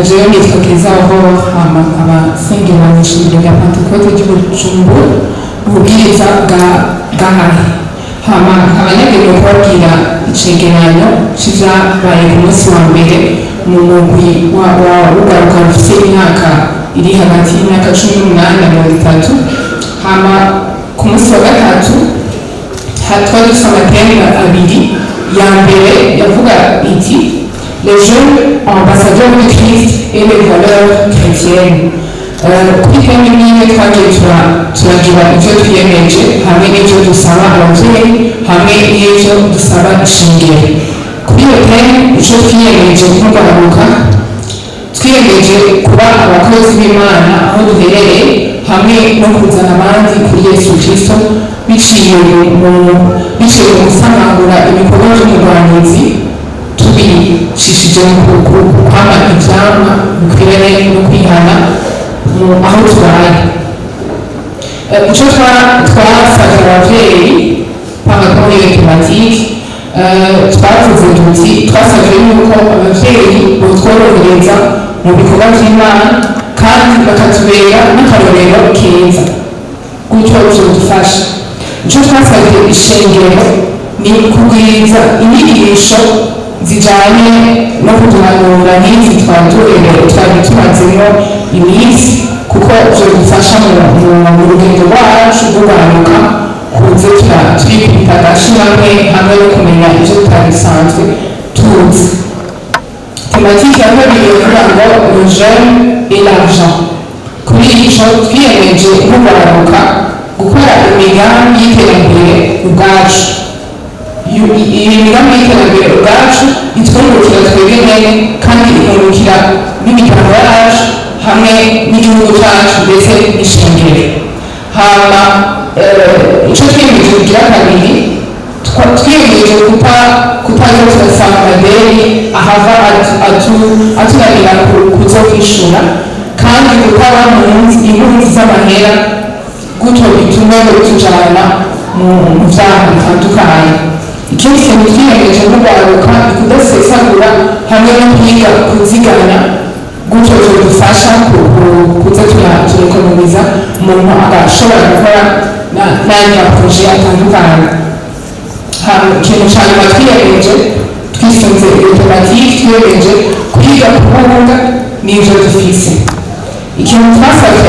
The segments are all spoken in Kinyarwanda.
jewe nitwa Kezaho abasengera mu ishingiro rya Pentecote ry'Ubujumbura ububwiriza bw'ahari hama abanyagihugu kubabwira icegeranyo c'ivyabaye ku munsi wa mbere mu mugwi w'urwaruka rufise imyaka iri hagati y'imyaka 18 na 30. Hama ku munsi wa gatatu twari dufise amateme abiri. Ya mbere yavuga iti les jeunes ambassadeurs de Christ et les valeurs chrétiennes. Kuri kene niwe twagiye turagira ivyo twiyemeje hamwe n'ivyo dusaba abavyeyi hamwe n'ivyo dusaba ishingiro. Kuri iyo teme ico twiyemeje nk'urwaruka twiyemeje kuba abakozi b'Imana aho duherereye hamwe no kuzana abandi kuri Yesu Kristo biciye mu gusanagura ibikorwa by'umugwanizi tubicishije mu kwama ivyamwa bikwiriye no kwihana aho tubaye. Ico twasabye abavyeyi panga iyo tematike twavuze tuti twasabye yuko abavyeyi botworohereza mu bikorwa vy'Imana kandi bakatubera n'akarorero keza gutyo bizodufasha. Ico twasabye ishengero ni kugwiza inyigisho zijanye no kuduhanura n'izi twari tumazemo iminsi kuko bizodufasha mu rugendo rwacu rw'urwaruka kuze twikubita agashi hamwe no kumenya ivyo tutabisanzwe tuzi. Tematike ya kabiri ivuga ngo le jeune et l'argent. Kuri ico twiyemeje nk'urwaruka gukora imigambi y'iterambere ubwacu. Iyi migambi y'iterambere ubwacu itwungukira twebwe nyene kandi ikungukira n'imiryango yacu hamwe n'igihugu cacu ndetse n'ishengero. Hama ico twiyemeje kugira kabiri twiyemeje kutaza turasanga amadeni ahava atunanira kuza kwishura kandi gutaba impunzi z'amahera gutyo bitume tujana mu vyaha bitandukanye. Ikindi kintu twiyemeje nk'urwaruka ni kudasesagura hamwe no kwiga kuziganya gutyo bizodufasha kuza turekonomiza umuntu agashobora gukora n'andi maproje atandukanye. Ikintu ca nyuma twiyemeje twisunze iyo tematike twiyemeje kwiga kubunga n'ivyo dufise. Ikintu twasavye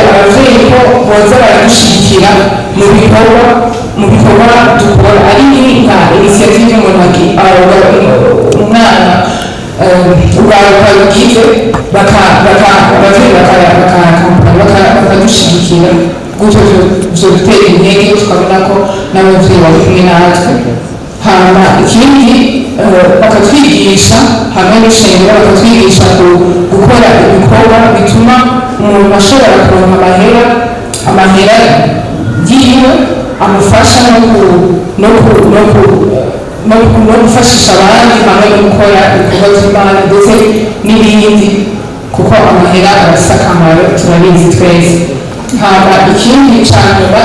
abavyeyi ko boza baradushigikira mu bikorwa dukora ari nka initiative y'umuntu umwana urwaruka rugize abavyeyi bakadushigikira gutyo vyodutera intege tukabona ko n'abavyeyi bari kumwe natwe. Hama ikindi bakatwigisha hamwe n'ishengero bakatwigisha gukora ibikorwa bituma umuntu ashobora kuronka amahera yiwe amufasha no gufashisha abandi hamwe no gukora ibikorwa vy'Imana ndetse n'ibindi kuko amahera arafise akamaro turabizi twese. Hama ikindi ca nyuma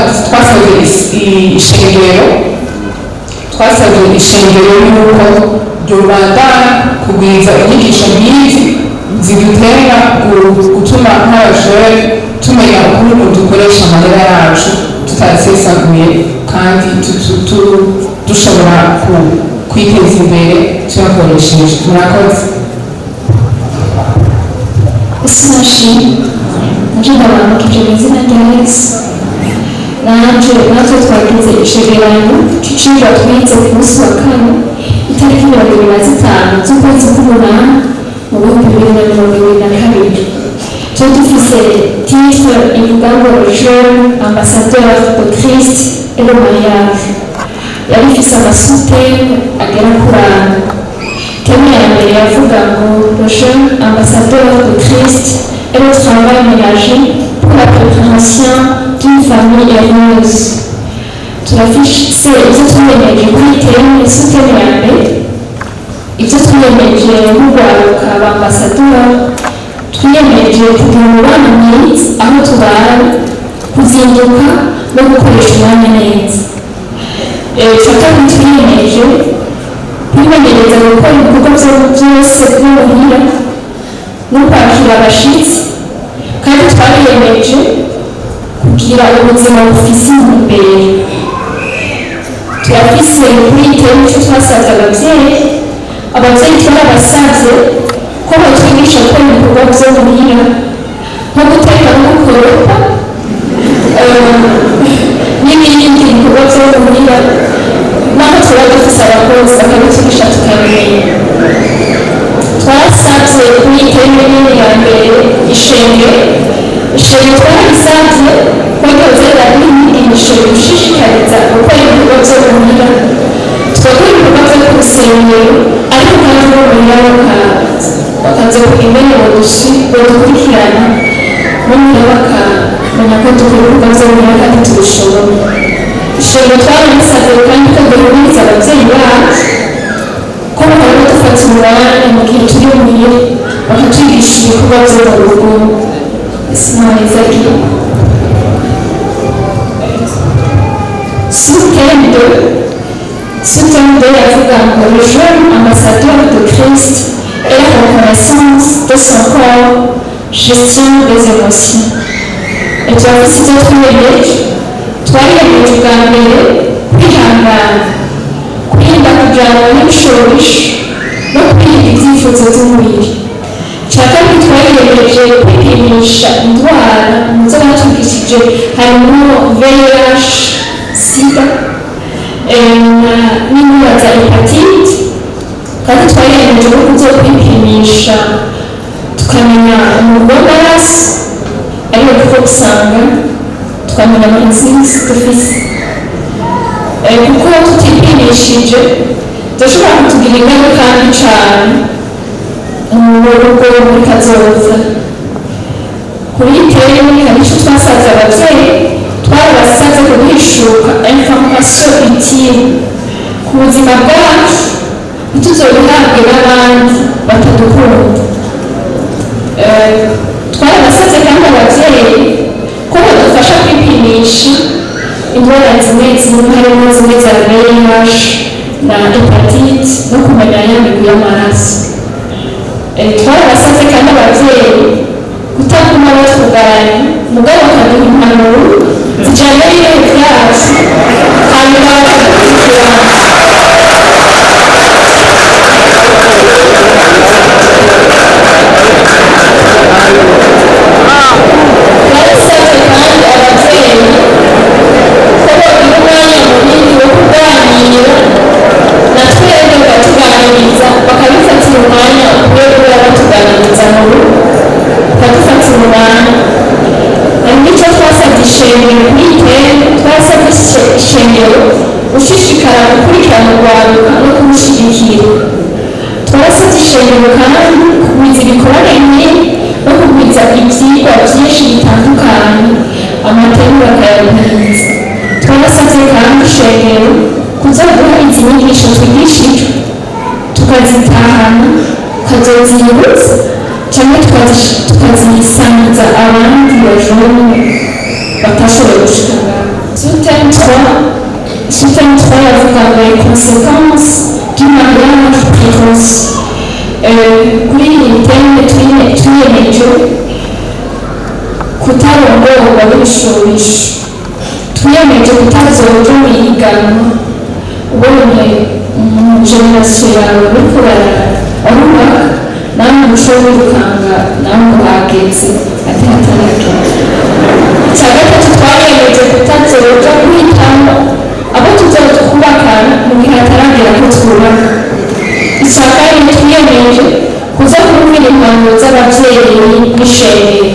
twasabye ishengero yuko ryobandanya kugwiza inyigisho nk'izi zidutera gutuma nk'abajere tumenya ukuntu dukoresha amahera yacu tutasesaguye kandi dushobora kwiteza imbere tuyakoresheje. Murakoze. Sashi najenda abantu mu izina rya Yesu natwe twagize icegeranyo c'icigwa twize ku munsi wa kane itariki 25 z'ukwezi k'umunani mu 2022. Turi dufise titre ivuga ngo jeune ambassadeur de Christ et le mariage. Yari ifise amasuteme agera kuri ane. Teme ya mbere yavuga ngo le jeune ambassadeur de Christ et le travail ménager pour la préparation d'une famille heureuse. Turafise ivyo twiyemeje kuri teme isuteme ya mbere. Ivyo twiyemeje nk'urwaruka b'ambassadeur twiyemeje kugira umubano mwiza aho tubana, kuzinduka no gukoresha umwanya neza. Icya kabiri twiyemeje kwimenyereza gukora ibikorwa byose by'umuhira no kwakira abashitsi, kandi twariyemeje kugira ubuzima bufise intumbero. Turafise kuri iteye icyo twasabye ababyeyi twarabasabye ko batwigisha gukora ibikorwa by'umuhira nko guteka no gukoropa n'ibindi bikorwa by'umuhira, naho tuba dufise abakozi bakabitwigisha tukabimenya. Twarasabye kuri iteye nini ya mbere ishenge twarabisabye ko ryozera n'inyigisho bishishikariza gukora ibikorwa by'umuhira, tugakora ibikorwa byo ku rusengero, ariko kandi n'umuhira bakaza kumenya badukurikirana n'umuhira bakamenya ko dukora ibikorwa by'umuhira kandi tubishobora. Ishenge twarabisabye kandi ko duhumuriza ababyeyi bacu ko bakaba badufata umwanya mu gihe turi muhira bakatwigisha ibikorwa byo mu rugo. Soutien de la femme, le jeune ambassadeur de Christ et la reconnaissance de son corps, gestion des émotions. Et tu as aussi d'autres métiers. Toi, il y a des gamins, puis il y a des choses, donc puis il faut se mourir. Chakari twayiyemeje kwipimisha indwara muzo batwigishije harimo VIH, sida n'indwara za hepatite, kandi twayiyemeje no kuzo kwipimisha tukamenya umuriro w'amaraso ariyo kuko usanga tukamenya amazinsi dufise, kuko tutipimishije dushobora kutugira ingaruka mbi cyane mu rugo muri kazoza. Kuri iteye hari icyo twasabye ababyeyi, twarabasabye kuduhishuka information utile ku buzima bwacu ntituzobihabwe n'abandi batadukunda. Twarabasabye kandi ababyeyi ko badufasha kwipimisha indwara zimwe harimo zimwe za VIH na hepatite no kumenya ya migwi y'amaraso. Twarabasabye kandi ababyeyi kutaguma batugaranye mugabo bakaduha impanuro zijyanye n'ibihe byacu hanyuma bakadukurikirana. Twarasabye kandi ababyeyi ko bagira umwanya munini wo kuganira na twebwe bakatuganiriza, bakabifatira umwanya ukwiye batuganiriza mu rugo, bakadufatira umwanya. Nicyo twasabye ishengero kuri iteye, twasabye ishengero gushishikara gukurikirana urwaruka no kumushyigikira. Twarasabye ishengero kandi kugwiza ibikorane no kugwiza ibyigwa byinshi bitandukanye, amateme bakayabwiriza. Twarasabye kandi ishengero kuzaduha izi nyigisho twigishijwe tukazitahana, tukazozibutsa cyangwa tukazisangiza abandi bajone batashoboye gushika ngaho. Soutien 3 yavuga les conséquences du mariage précoce. Kuri iyi teme twiyemeje kutarongorwa n'ibishobisho, twiyemeje kutazoja mu ihiganwa ubonye generasiyo yawe bariko barubaka nawe ushobora wirukanga nawe ngo hageze ati hataragera. Icya gatatu twayemeje kutazoja guhitamo abo tuzoja kubakana mu gihe hataragera ko twubaka. Icya kane twiyemeje kuza kumvira impanuro z'ababyeyi n'ishengero.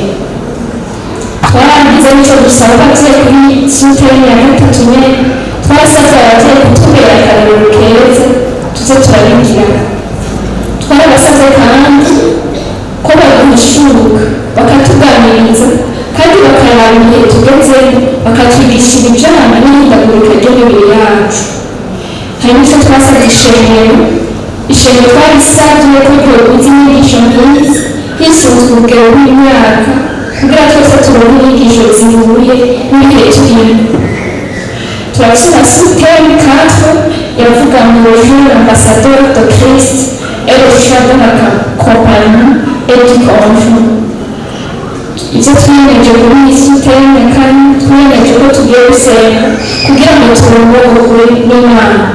Twarangiza nicyo dusaba ababyeyi kuri suteni ya gatatu nyene, twasabye ababyeyi kutubera akarorero keza tuze turabigirana. Twarabasabye kandi ko baduhishuka bakatuganiriza kandi bakaraba ibihe tugezemo, bakatwigisha ibijyanye n'ihindagurika ry'imibiri yacu. Hari n'icyo twasabye ishengero twarisabye ko ryoguza inyigisho nk'izi hisunzwe urugero rw'imyaka kugira twese tubone inyigisho zihuye n'ibihe turimo. Turafite na suteni 4 yavuga ngo jeune ambassadeur de Christ et le chef de la compagnie et du conjoint. Ibyo twiyemeje kuri iyi si iteme kandi twiyemeje ko tugiye gusenga kugira ngo turongorwe n'Imana.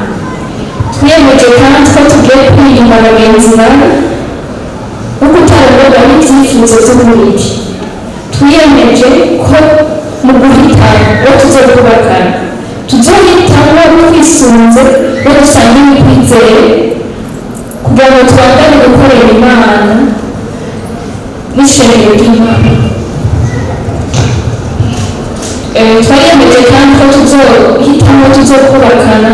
Twiyemeje kandi ko tugiye kwirinda bagenzi bawe no kutarongorwa n'ibyifuzo by'umubiri. Twiyemeje ko mu guhitamo uwo tuzokubakana tuzohitamo no kwisunze no dusanga imikwizere kugira ngo tubandane gukorera Imana n'ishengero ry'Imana. Twiyemeje kandi ko tuzohitamo tuzokubakana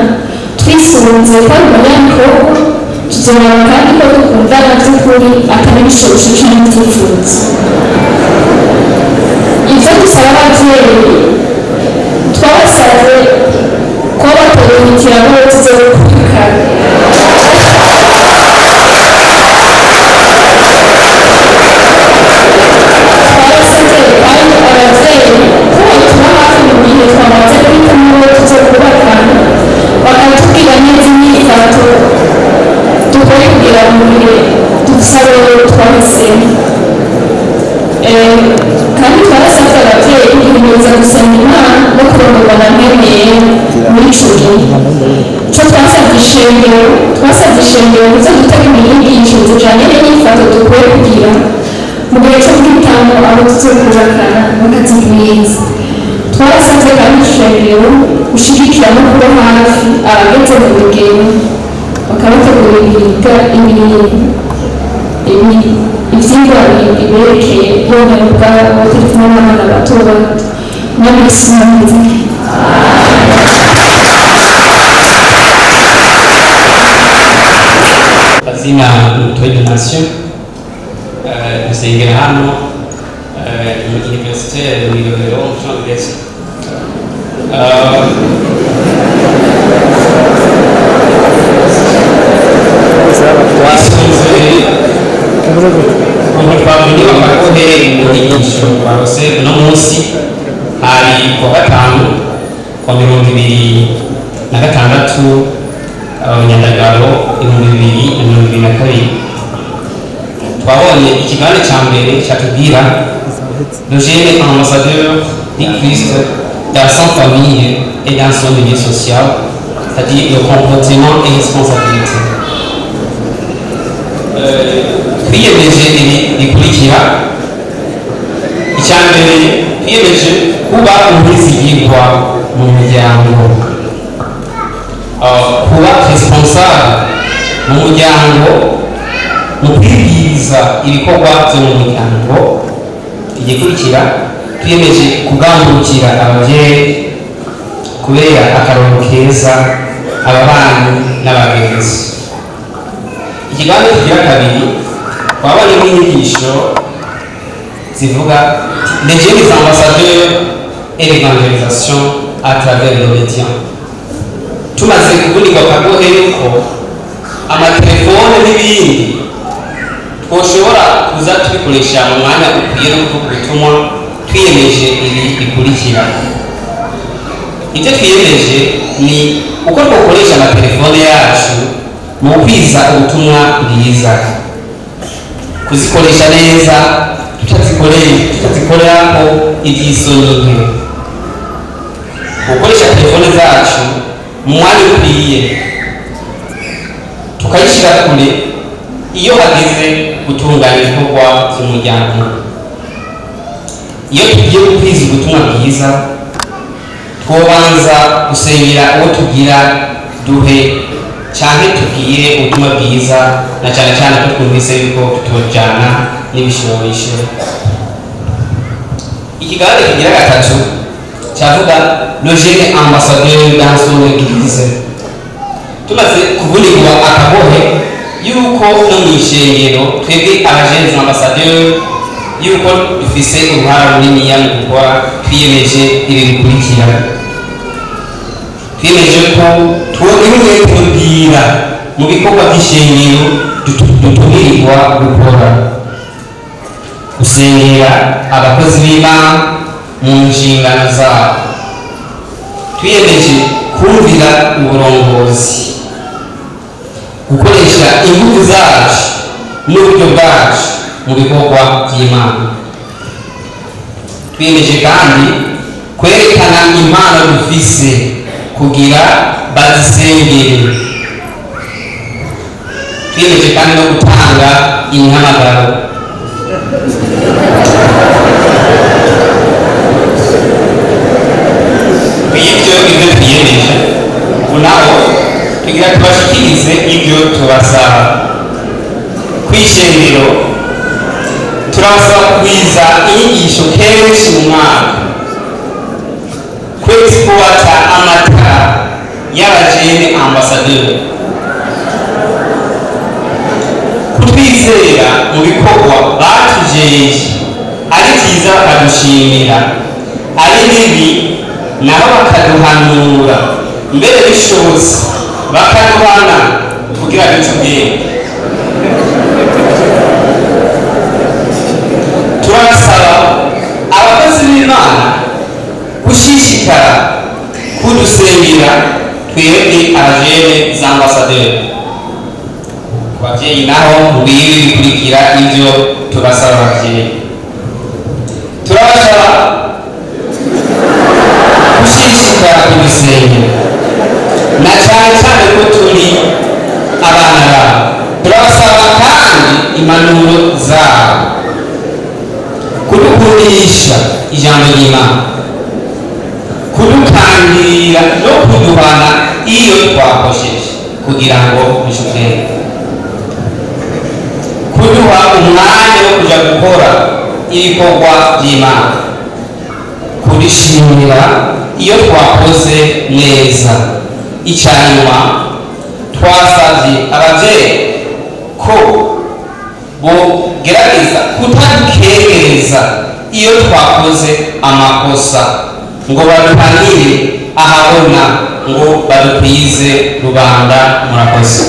twisunze kandi abanyabikorwa tuzoraba kandi ko dukundana by'ukuri atari ibishobisho cyangwa ibyifuzo. Ibyo dusaba ababyeyi twabasabye ko baturindira aho tuzokubakana. Kandi twarasabye ababyeyi guhimiriza gusenga Imana no kurongorwa na mwemeye muri icyo gihe. Icyo twasabye ishengero ndetse gutegura inyigisho zijyanye n'imyifato dukwiye kugira mu gihe cyo kwitanga aho tuzokubakana n'akazi mwiza. Twarasabye kandi ishengero gushyigikira no kuba hafi abageze mu rugendo bakabategurira ibyigwa biberekeye yomera ubwabo turi kumwe n'abana bato n'abisimuzi. Azina Mutoyi Donation dusengera hano mu Université de Ngororero mu Cyongereza. Twabonye bakakohe inyigisho barose uno munsi hari kuwa gatanu kwa 2026 Nyandagaro 2022. Twabonye ikiganiro cya mbere cyatubwira le jeune ambassadeur du Christ dans son famille et dans son milieu social, c'est-à-dire le comportement et responsabilité. Twiyemeje bikurikira. Icya mbere twiyemeje kuba umwizigirwa mu muryango, kuba responsable mu muryango, mu kwibwiriza ibikorwa byo mu muryango. Igikurikira twiyemeje kugambukira ababyeyi kubera akaroro keza ababanyi n'abagenzi. Ikiganiro kigira kabiri twabonye n'inyigisho zivuga les jeunes ambassadeurs et l'évangélisation à travers les médias. Tumaze kuvunika kagohe yuko amatelefone n'ibindi twoshobora kuza tubikoresha mu mwanya ukwiye no kuvuga ubutumwa. Twiyemeje ibi bikurikira. Icyo twiyemeje ni uko twakoresha amatelefone yacu mu kwiza ubutumwa bwiza, kuzikoresha neza tutazikoreraho iby'isoni nke, gukoresha telefone zacu mu mwanya ukwiye tukayishyira kure iyo hageze gutunganya ibikorwa by'umuryango. Iyo tugiye gukwiza ubutumwa bwiza twobanza gusengera uwo tugira duhe cyane tubwire ubutumwa bwiza, na cyane cyane ko twumvise yuko tutujyana n'ibishobisho. Ikiganiro kigira gatatu cyavuga le jeune ambassadeur dans son église. Tumaze kuvunikwa akagohe yuko no mu ishengero twebwe abajeune ambassadeur yuko dufise uruhara runini mu gukora. Twiyemeje ibi bikurikira. Twiyemeje ko twongere kubwira mu bikorwa by'ishengero dutumirirwa gukora, gusengera abakozi b'Imana mu nshingano zabo. Twiyemeje kumvira uburongozi gukoresha ingufu zacu n'uburyo bwacu mu bikorwa by'Imana. Twiyemeje kandi kwerekana impano dufise kugira bazisengere. Twiyemeje kandi no gutanga imihamagaro. Ibyo twiyemeje unaho tugira tubashikirize ibyo tubasaba. Kwishengero turabasaba kugwiza inyigisho kenshi mu mwaka, kwexploita amatara y'abajene ambasaderi, kutwizera mu bikorwa batujeje, ari byiza bakadushimira, ari bibi nabo bakaduhanura, mbere bishobotse bakaduhana kugira duce ubwenge. Turasaba abakozi b'Imana gushishikara kudusengera twebwe abajene z'ambasaderi. Ku babyeyi naho mubwire bikurikira ibyo tubasaba ababyeyi. Turabasaba gushishikara kudusengera, na cyane cyane ko turi abana babo. Turabasaba kandi impanuro zabo, kudukundisha ijambo ry'Imana, kudukangirira no kuduhana iyo twakosheje kugira ngo dushobore, kuduha umwanya wo kujya gukora ibikorwa by'Imana, kudishimira iyo twakoze neza. Icyanyuma twasabye ababyeyi ko bogerageza kutadukerereza iyo twakoze amakosa, ngo baduhanire ahabona, ngo badukwize rubanda. Murakoze.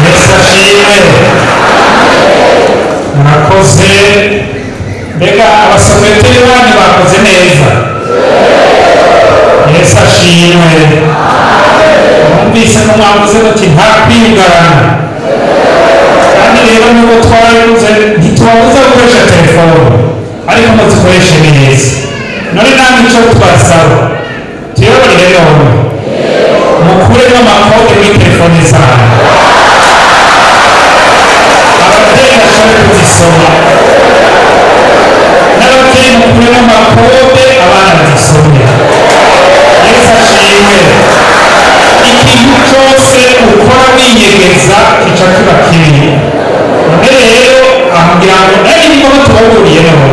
Yesu ashimwe. Murakoze. Mbega abasometeri banyu bakoze neza. Yesu ashimwe. Mwumvise ko mwavuze muti nta kwigarana, kandi rero nubwo twarabivuze ntitubabuza gukoresha telefone, ariko muzikoreshe neza. None namwe icyo twasaba tuyoborere none mukuremo amakode muri telefone zanyu, ababyeyi bashobore kuzisoma, n'ababyeyi mukuremo amakode abana bazisomera. Yesu ashimwe. Ikintu cyose ukora winyegeza kica kiba kibi. None rero aho ngira ngo nari niko tubahuriye none